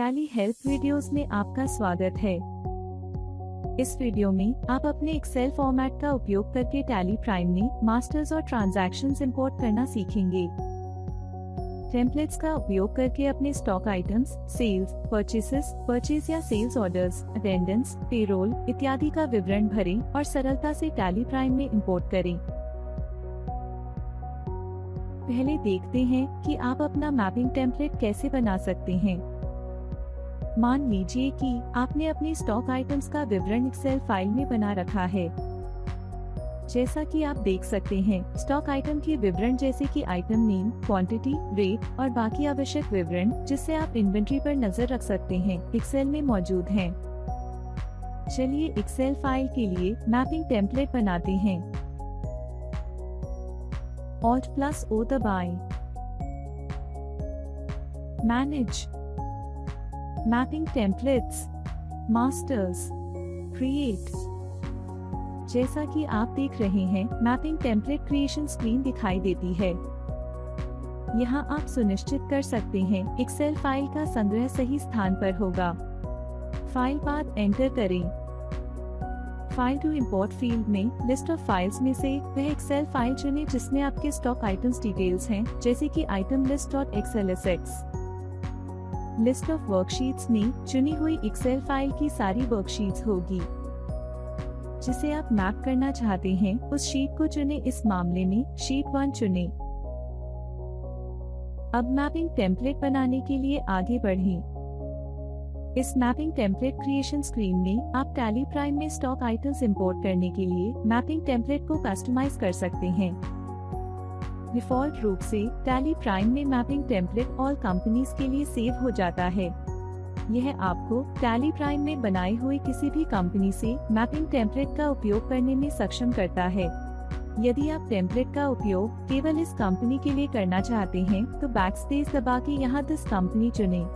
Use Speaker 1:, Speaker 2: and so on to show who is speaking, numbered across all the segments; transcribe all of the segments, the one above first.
Speaker 1: Tally help videos में आपका स्वागत है। इस वीडियो में आप अपने एक्सेल फॉर्मेट का उपयोग करके टैली प्राइम में मास्टर्स और ट्रांजैक्शंस इंपोर्ट करना सीखेंगे। टेम्पलेट्स का उपयोग करके अपने स्टॉक आइटम्स, सेल्स, परचेस या सेल्स ऑर्डर्स, अटेंडेंस, पेरोल इत्यादि का विवरण भरें और सरलता से टैली प्राइम में इंपोर्ट करें। पहले देखते हैं कि आप अपना मैपिंग टेम्पलेट कैसे बना सकते हैं। मान लीजिए कि आपने अपनी स्टॉक आइटम्स का विवरण एक्सेल फाइल में बना रखा है। जैसा कि आप देख सकते हैं, स्टॉक आइटम के विवरण जैसे कि आइटम नेम, क्वांटिटी, रेट और बाकी आवश्यक विवरण जिससे आप इन्वेंट्री पर नजर रख सकते हैं, एक्सेल में मौजूद हैं। चलिए एक्सेल फाइल के लिए मैपिंग टेम्पलेट बनाते हैं। Alt+O दबाएं। Manage, mapping templates, masters, create. जैसा कि आप देख रहे हैं, मैपिंग टेम्पलेट क्रिएशन स्क्रीन दिखाई देती है। यहाँ आप सुनिश्चित कर सकते हैं एक्सेल फाइल का संग्रह सही स्थान पर होगा। फाइल पाथ एंटर करें। फाइल टू इंपोर्ट फील्ड में लिस्ट ऑफ फाइल्स में से वह एक्सेल फाइल चुनें जिसमें आपके स्टॉक आइटम्स डिटेल्स हैं, जैसे कि item list.xlsx। List of worksheets में चुनी हुई एक्सेल फाइल की सारी वर्कशीट्स होगी। जिसे आप मैप करना चाहते हैं उस शीट को चुनें। इस मामले में शीट 1 चुनें। अब मैपिंग टेम्पलेट बनाने के लिए आगे बढ़ें। इस मैपिंग टेम्पलेट क्रिएशन स्क्रीन में आप टैली प्राइम में स्टॉक आइटम्स इंपोर्ट करने के लिए मैपिंग टेम्पलेट को कस्टमाइज कर सकते हैं। डिफॉल्ट रूप से टैली प्राइम में मैपिंग टेम्पलेट ऑल कंपनीज के लिए सेव हो जाता है। यह आपको टैली प्राइम में बनाई हुई किसी भी कंपनी से मैपिंग टेम्पलेट का उपयोग करने में सक्षम करता है। यदि आप टेम्पलेट का उपयोग केवल इस कंपनी के लिए करना चाहते हैं तो बैकस्पेस दबा के यहाँ दिस कंपनी चुनें।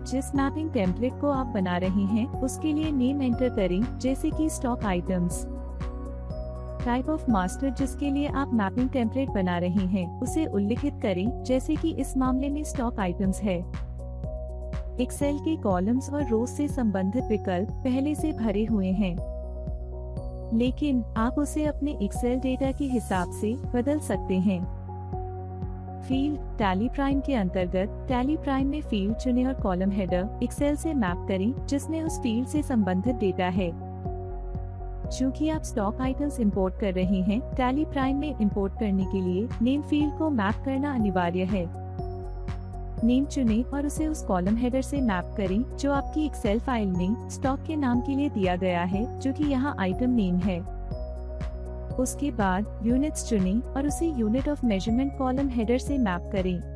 Speaker 1: जिस मैपिंग टेम्पलेट को आप बना रहे हैं उसके लिए नेम एंटर करें, जैसे कि stock items. Type of master जिसके लिए आप मैपिंग टेम्पलेट बना रहे हैं उसे उल्लिखित करें, जैसे कि इस मामले में स्टॉक आइटम्स है। एक्सेल के कॉलम्स और रोज से संबंधित विकल्प पहले से भरे हुए हैं, लेकिन आप उसे अपने एक्सेल डेटा के हिसाब से बदल सकते हैं। फील्ड टैली प्राइम के अंतर्गत टैली प्राइम में फील्ड चुनें और कॉलम हेडर एक्सेल से मैप करें जिसमें उस फील्ड से संबंधित डेटा है। चूंकि आप स्टॉक आइटम्स इंपोर्ट कर रहे हैं, टैली प्राइम में इंपोर्ट करने के लिए नेम फील्ड को मैप करना अनिवार्य है। नेम चुनें और उसे उस कॉलम हेडर से मैप करें जो आपकी एक्सेल फाइल में स्टॉक के नाम के लिए दिया गया है, जो कि यहाँ आइटम नेम है। उसके बाद यूनिट्स चुनें और उसे unit of measurement column header से मैप करें।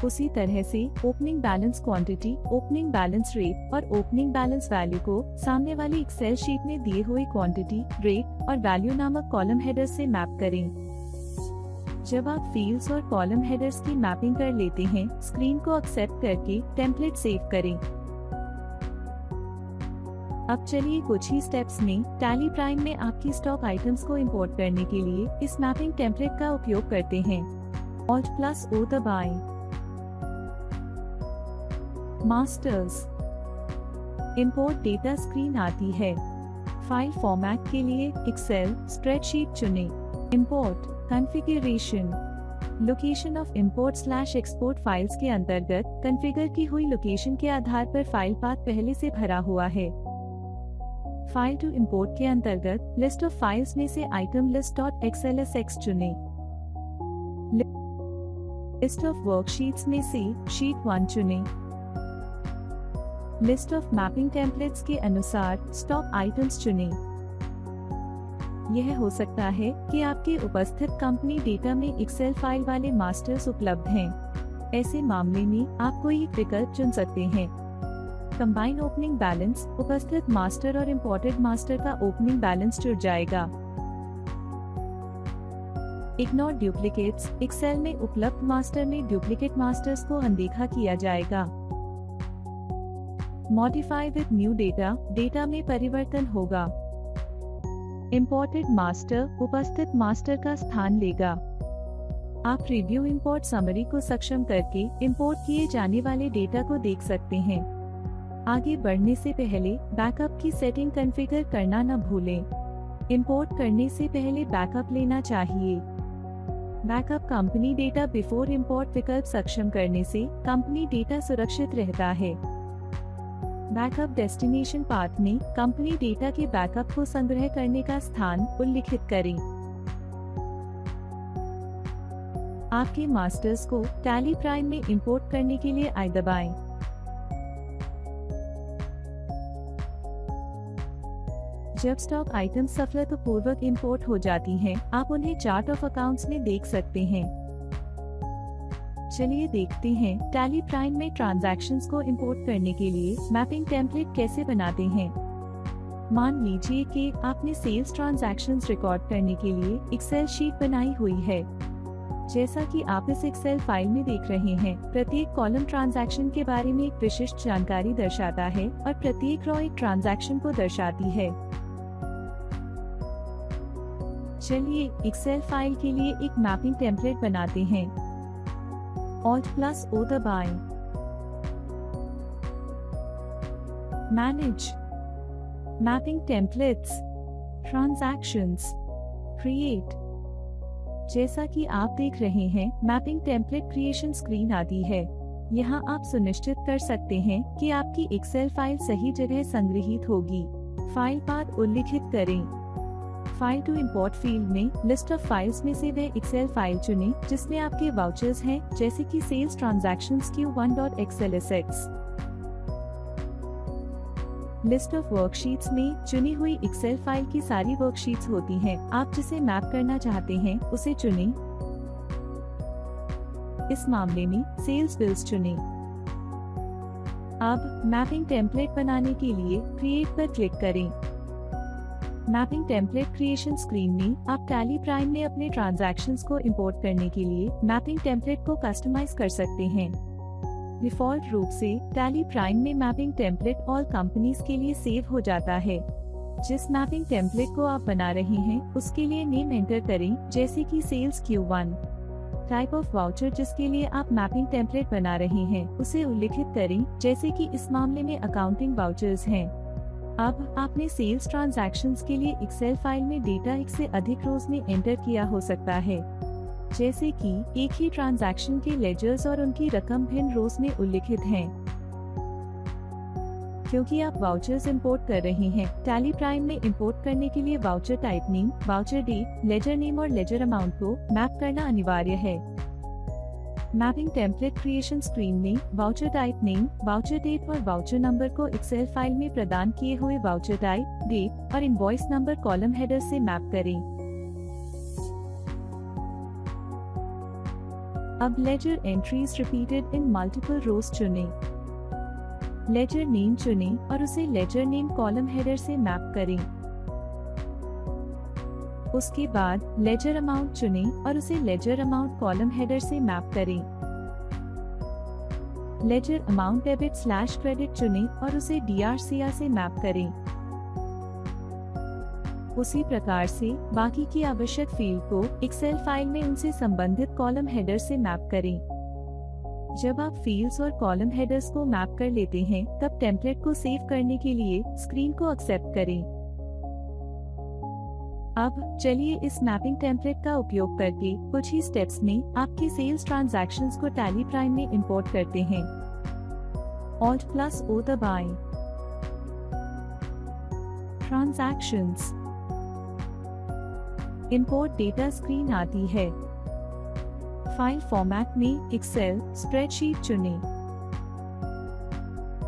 Speaker 1: उसी तरह से opening balance quantity, opening balance rate और ओपनिंग बैलेंस वैल्यू को सामने वाली एक्सेल शीट में दिए हुए क्वांटिटी, रेट और वैल्यू नामक कॉलम हेडर से मैप करें। जब आप फील्ड्स और कॉलम हेडर्स की मैपिंग कर लेते हैं, स्क्रीन को एक्सेप्ट करके टेम्पलेट सेव करें। अब चलिए कुछ ही स्टेप्स में टैली प्राइम में आपकी स्टॉक आइटम्स को इंपोर्ट करने के लिए इस मैपिंग टेम्पलेट का उपयोग करते हैं। Alt+O दबाएं। मास्टर्स, इंपोर्ट डेटा स्क्रीन आती है। फाइल फॉर्मेट के लिए एक्सेल स्प्रेडशीट चुनें। Import configuration, location of import export files के अंतर्गत कॉन्फ़िगर की हुई लोकेशन के आधार पर फाइल पाथ पहले से भरा हुआ है। फाइल टू इंपोर्ट के अंतर्गत लिस्ट ऑफ फाइल्स में से आइटम list.xlsx चुनें। लिस्ट ऑफ वर्कशीट्स में से शीट 1 चुनें। लिस्ट ऑफ मैपिंग टेम्पलेट्स के अनुसार स्टॉक आइटम्स चुनें। यह हो सकता है कि आपके उपस्थित कंपनी डेटा में एक्सेल फाइल वाले मास्टर्स उपलब्ध हैं। ऐसे मामले में आप कोई एक विकल्प चुन सकते हैं। कंबाइन ओपनिंग बैलेंस, उपस्थित मास्टर और इम्पोर्टेड मास्टर का ओपनिंग बैलेंस जुड़ जाएगा। इग्नोर डुप्लीकेट्स, एक्सेल में उपलब्ध मास्टर में डुप्लीकेट मास्टर्स को अनदेखा किया जाएगा। Modify with new data, data में परिवर्तन होगा। इम्पोर्टेड मास्टर उपस्थित मास्टर का स्थान लेगा। आप रिव्यू इंपोर्ट समरी को सक्षम करके इंपोर्ट किए जाने वाले डेटा को देख सकते हैं। आगे बढ़ने से पहले बैकअप की सेटिंग कॉन्फ़िगर करना न भूलें। इंपोर्ट करने से पहले बैकअप लेना चाहिए। Backup company data before import विकल्प सक्षम करने से कंपनी डेटा सुरक्षित रहता है। बैकअप डेस्टिनेशन पाथ में कंपनी डेटा के बैकअप को संग्रह करने का स्थान उल्लिखित करें। आपके मास्टर्स को टैली प्राइम में इंपोर्ट करने के लिए आई दबाएं। जब स्टॉक आइटम्स सफलतापूर्वक इंपोर्ट हो जाती हैं, आप उन्हें चार्ट ऑफ अकाउंट्स में देख सकते हैं। चलिए देखते हैं टैली प्राइम में ट्रांजैक्शंस को इंपोर्ट करने के लिए मैपिंग टेम्पलेट कैसे बनाते हैं। मान लीजिए कि आपने सेल्स ट्रांजैक्शंस रिकॉर्ड करने के लिए एक्सेल शीट बनाई हुई है। जैसा कि आप इस एक्सेल फाइल में देख रहे हैं, प्रत्येक कॉलम ट्रांजैक्शन के बारे में एक विशिष्ट जानकारी दर्शाता है और प्रत्येक रो एक ट्रांजैक्शन को दर्शाती है। चलिए एक्सेल फाइल के लिए एक मैपिंग टेम्पलेट बनाते हैं। Alt+O दबाएं। Manage, mapping templates, transactions, create. जैसा कि आप देख रहे हैं, मैपिंग टेम्पलेट क्रिएशन स्क्रीन आती है। यहाँ आप सुनिश्चित कर सकते हैं कि आपकी एक्सेल फाइल सही जगह संग्रहित होगी। फाइल पाथ उल्लिखित करें। फाइल टू इंपोर्ट फील्ड में लिस्ट ऑफ फाइल्स में से वह एक्सेल फाइल चुनें जिसमें आपके वाउचर्स हैं, जैसे कि sales transactions Q1.xlsx। List of worksheets में चुनी हुई एक्सेल फाइल की सारी वर्कशीट्स होती हैं। आप जिसे मैप करना चाहते हैं उसे चुनें। इस मामले में सेल्स बिल्स चुनें। अब मैपिंग टेम्पलेट बनाने के लिए क्रिएट पर क्लिक करें। मैपिंग टेम्पलेट क्रिएशन स्क्रीन में आप टैली प्राइम में अपने ट्रांजैक्शंस को इंपोर्ट करने के लिए मैपिंग टेम्पलेट को कस्टमाइज कर सकते हैं। डिफॉल्ट रूप से टैली प्राइम में मैपिंग टेम्पलेट ऑल कंपनीज के लिए सेव हो जाता है। जिस मैपिंग टेम्पलेट को आप बना रहे हैं उसके लिए नेम एंटर करें, जैसे कि sales Q1। Type of voucher जिसके लिए आप मैपिंग टेम्पलेट बना रहे हैं उसे उल्लिखित करें, जैसे कि इस मामले में अकाउंटिंग वाउचर्स हैं। अब आपने सेल्स ट्रांजैक्शंस के लिए एक्सेल फाइल में डेटा एक से अधिक रोज में एंटर किया हो सकता है, जैसे कि एक ही ट्रांजैक्शन के लेजर्स और उनकी रकम भिन्न रोज में उल्लिखित हैं। क्योंकि आप वाउचर्स इंपोर्ट कर रहे हैं, टैली प्राइम में इंपोर्ट करने के लिए voucher type name, voucher date, ledger name और लेजर अमाउंट को मैप करना अनिवार्य है। मैपिंग टेम्पलेट क्रिएशन स्क्रीन में voucher type name, voucher date और वाउचर नंबर को एक्सेल फाइल में प्रदान किए हुए वाउचर टाइप, डेट और इनवॉइस नंबर कॉलम हेडर से मैप करें। अब ledger entries repeated in multiple rows चुनें। लेजर नेम चुनें और उसे लेजर नेम कॉलम हेडर से मैप करें। उसके बाद लेजर अमाउंट चुनें और उसे लेजर अमाउंट कॉलम हेडर से मैप करें। लेजर अमाउंट डेबिट/क्रेडिट चुनें और उसे DRCR से मैप करें। उसी प्रकार से बाकी की आवश्यक फील्ड को एक्सेल फाइल में उनसे संबंधित कॉलम हेडर से मैप करें। जब आप फील्ड्स और कॉलम हेडर्स को मैप कर लेते हैं, तब टेम्पलेट को सेव करने के लिए स्क्रीन को एक्सेप्ट करें। अब चलिए इस मैपिंग टेम्पलेट का उपयोग करके कुछ ही स्टेप्स में आपके सेल्स ट्रांजैक्शंस को टैली प्राइम में इंपोर्ट करते हैं। Alt+O दबाएं। ट्रांजैक्शंस, इंपोर्ट डेटा स्क्रीन आती है। फाइल फॉर्मेट में एक्सेल स्प्रेडशीट चुनें।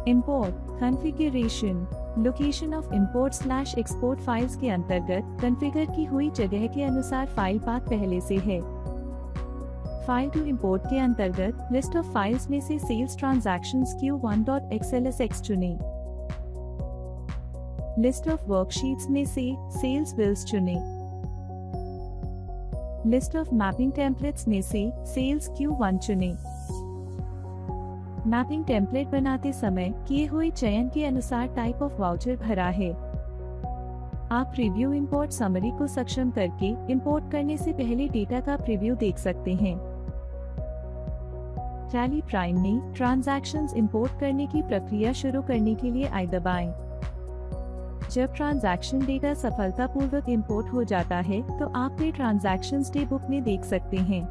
Speaker 1: Import configuration, location of import export files के अंतर्गत कॉन्फ़िगर की हुई जगह के अनुसार फाइल पाथ पहले से है। फाइल टू इंपोर्ट के अंतर्गत लिस्ट ऑफ फाइल्स में से सेल्स ट्रांजैक्शंस Q1.xlsx चुनें। लिस्ट ऑफ वर्कशीट्स में से सेल्स बिल्स चुनें। लिस्ट ऑफ मैपिंग टेम्पलेट्स में से सेल्स Q1 चुनें। मैपिंग टेम्पलेट बनाते समय किए हुए चयन के अनुसार टाइप ऑफ वाउचर भरा है। आप प्रीव्यू इंपोर्ट समरी को सक्षम करके इंपोर्ट करने से पहले डेटा का प्रीव्यू देख सकते हैं। टैली प्राइम में ट्रांजैक्शंस इंपोर्ट करने की प्रक्रिया शुरू करने के लिए आई दबाएं। जब ट्रांजैक्शन डेटा सफलतापूर्वक इंपोर्ट हो जाता है तो आप ये ट्रांजैक्शंस डे बुक में देख सकते हैं।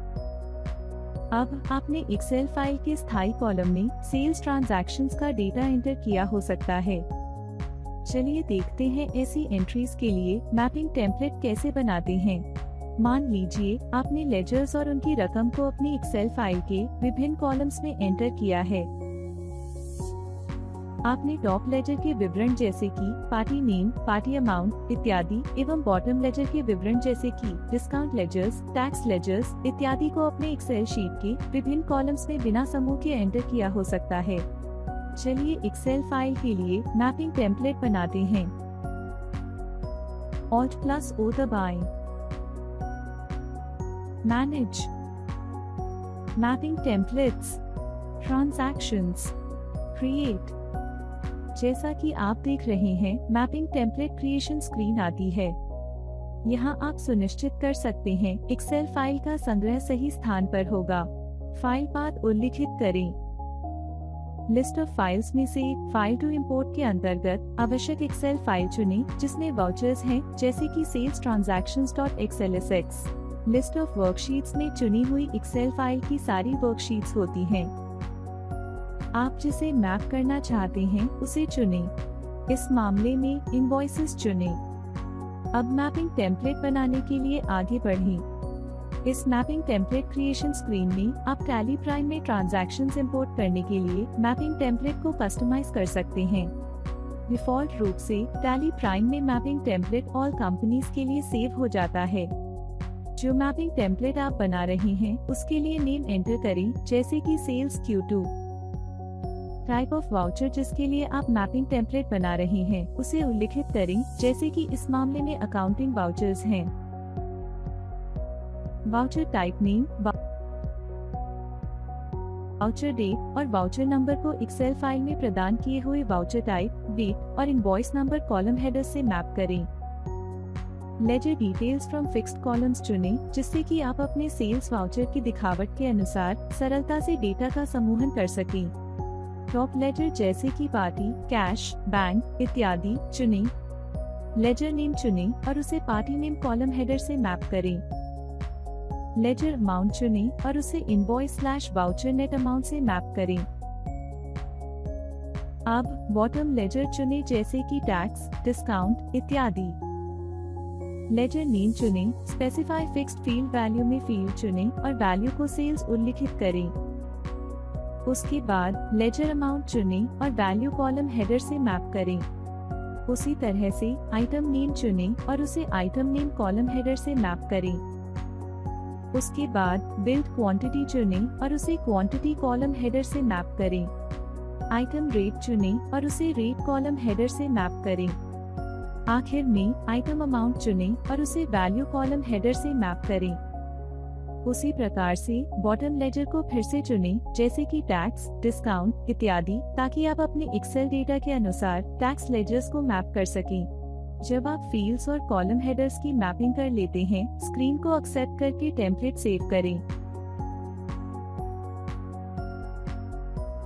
Speaker 1: अब आपने एक्सेल फाइल के स्थायी कॉलम में सेल्स ट्रांजैक्शंस का डेटा एंटर किया हो सकता है। चलिए देखते हैं ऐसी एंट्रीज के लिए मैपिंग टेम्पलेट कैसे बनाते हैं। मान लीजिए आपने लेजर्स और उनकी रकम को अपनी एक्सेल फाइल के विभिन्न कॉलम्स में एंटर किया है। आपने टॉप लेजर के विवरण जैसे कि पार्टी नेम, पार्टी अमाउंट इत्यादि एवं बॉटम लेजर के विवरण जैसे कि डिस्काउंट लेजर्स, टैक्स लेजर्स इत्यादि को अपने एक्सेल शीट के विभिन्न कॉलम्स में बिना समूह के एंटर किया हो सकता है। चलिए एक्सेल फाइल के लिए मैपिंग टेम्पलेट बनाते हैं। Alt+O दबाएं। Manage, mapping templates, transactions, create. जैसा कि आप देख रहे हैं, मैपिंग टेम्पलेट क्रिएशन स्क्रीन आती है। यहाँ आप सुनिश्चित कर सकते हैं एक्सेल फाइल का संग्रह सही स्थान पर होगा। फाइल पाथ उल्लिखित करें। लिस्ट ऑफ फाइल्स में से फाइल टू इंपोर्ट के अंतर्गत आवश्यक एक्सेल फाइल चुनें जिसमें वाउचर्स हैं, जैसे कि sales transactions.xlsx। List of worksheets में चुनी हुई एक्सेल फाइल की सारी वर्कशीट्स होती हैं। आप जिसे मैप करना चाहते हैं उसे चुनें। इस मामले में इनवॉइसेस चुनें। अब मैपिंग टेम्पलेट बनाने के लिए आगे बढ़ें। इस मैपिंग टेम्पलेट क्रिएशन स्क्रीन में आप टैली प्राइम में ट्रांजैक्शंस इंपोर्ट करने के लिए मैपिंग टेम्पलेट को कस्टमाइज कर सकते हैं। डिफॉल्ट रूप से टैली प्राइम में मैपिंग टेम्पलेट ऑल कंपनीज के लिए सेव हो जाता है। जो मैपिंग टेम्पलेट आप बना रहे हैं उसके लिए नेम एंटर करें, जैसे कि sales Q2। Type of voucher जिसके लिए आप मैपिंग टेम्पलेट बना रहे हैं उसे उल्लिखित करें, जैसे कि इस मामले में अकाउंटिंग वाउचर्स हैं। Voucher type name, voucher date और वाउचर नंबर को एक्सेल फाइल में प्रदान किए हुए वाउचर टाइप, डेट और इनवॉइस नंबर कॉलम हेडर से मैप करें। Ledger details from fixed columns चुनें, जिससे कि आप अपने सेल्स वाउचर की दिखावट के अनुसार सरलता से डेटा का समूहन कर सकें। टॉप लेजर जैसे कि पार्टी, कैश, बैंक इत्यादि चुनें। लेजर नेम चुनें और उसे पार्टी नेम कॉलम हेडर से मैप करें। लेजर अमाउंट चुनें और उसे इनवॉइस/वाउचर नेट अमाउंट से मैप करें। अब बॉटम लेजर चुनें, जैसे कि टैक्स, डिस्काउंट इत्यादि। लेजर नेम चुनें, स्पेसिफाई फिक्स्ड फील्ड वैल्यू में फील्ड चुनें और वैल्यू को सेल्स उल्लिखित करें। उसके बाद लेजर अमाउंट चुनें और वैल्यू कॉलम हेडर से मैप करें। उसी तरह से आइटम नेम चुनें और उसे आइटम नेम कॉलम हेडर से मैप करें। उसके बाद बिल्ड क्वांटिटी चुनें और उसे क्वांटिटी कॉलम हेडर से मैप करें। आइटम रेट चुनें और उसे रेट कॉलम हेडर से मैप करें। आखिर में आइटम अमाउंट चुनें और उसे वैल्यू कॉलम हेडर से मैप करें। उसी प्रकार से बॉटम लेजर को फिर से चुनें, जैसे कि टैक्स, डिस्काउंट इत्यादि, ताकि आप अपने एक्सेल डेटा के अनुसार टैक्स लेजर्स को मैप कर सकें। जब आप फील्ड्स और कॉलम हेडर्स की मैपिंग कर लेते हैं, स्क्रीन को एक्सेप्ट करके टेम्पलेट सेव करें।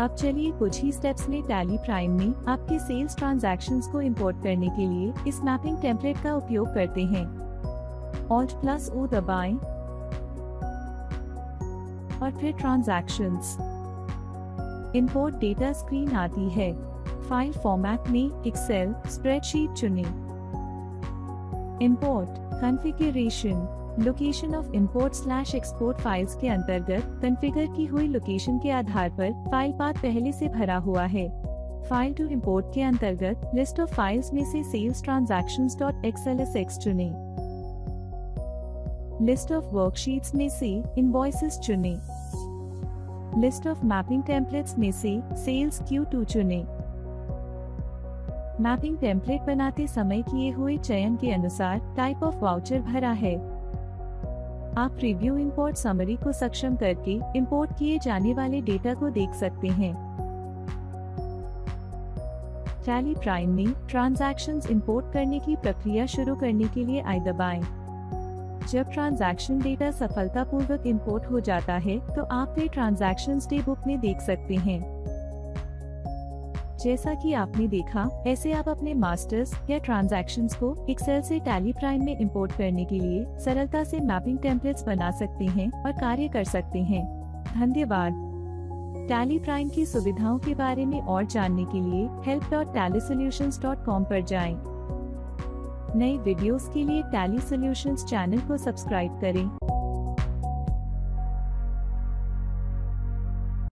Speaker 1: अब चलिए कुछ ही स्टेप्स में टैली प्राइम में आपके सेल्स ट्रांजैक्शंस को इंपोर्ट करने के लिए इस मैपिंग टेम्पलेट का उपयोग करते हैं। Alt+O दबाएं और फिर ट्रांजैक्शंस। इंपोर्ट डेटा स्क्रीन आती है। फाइल फॉर्मेट में एक्सेल स्प्रेडशीट चुनें। Import configuration, location of import export files के अंतर्गत कॉन्फ़िगर की हुई लोकेशन के आधार पर फाइल पाथ पहले से भरा हुआ है। फाइल टू इंपोर्ट के अंतर्गत लिस्ट ऑफ फाइल्स में से सेल्स transactions.xlsx चुनें। लिस्ट ऑफ वर्कशीट्स में से इनवॉइसेस चुनें। लिस्ट ऑफ मैपिंग टेम्पलेट्स में से सेल्स Q2 चुनें। मैपिंग टेम्पलेट बनाते समय किए हुए चयन के अनुसार टाइप ऑफ वाउचर भरा है। आप प्रीव्यू इंपोर्ट समरी को सक्षम करके इंपोर्ट किए जाने वाले डेटा को देख सकते हैं। टैली प्राइम में ट्रांजैक्शंस इंपोर्ट करने की प्रक्रिया शुरू करने के लिए आई दबाएं। जब ट्रांजैक्शन डेटा सफलतापूर्वक इंपोर्ट हो जाता है तो आप वे ट्रांजैक्शंस डे बुक में देख सकते हैं। जैसा कि आपने देखा, ऐसे आप अपने मास्टर्स या ट्रांजैक्शंस को एक्सेल से टैली प्राइम में इंपोर्ट करने के लिए सरलता से मैपिंग टेम्पलेट्स बना सकते हैं और कार्य कर सकते हैं। धन्यवाद। टैली प्राइम की सुविधाओं के बारे में और जानने के लिए help.tallysolutions.com पर जाएं। नए वीडियोस के लिए टैली सॉल्यूशंस चैनल को सब्सक्राइब करें।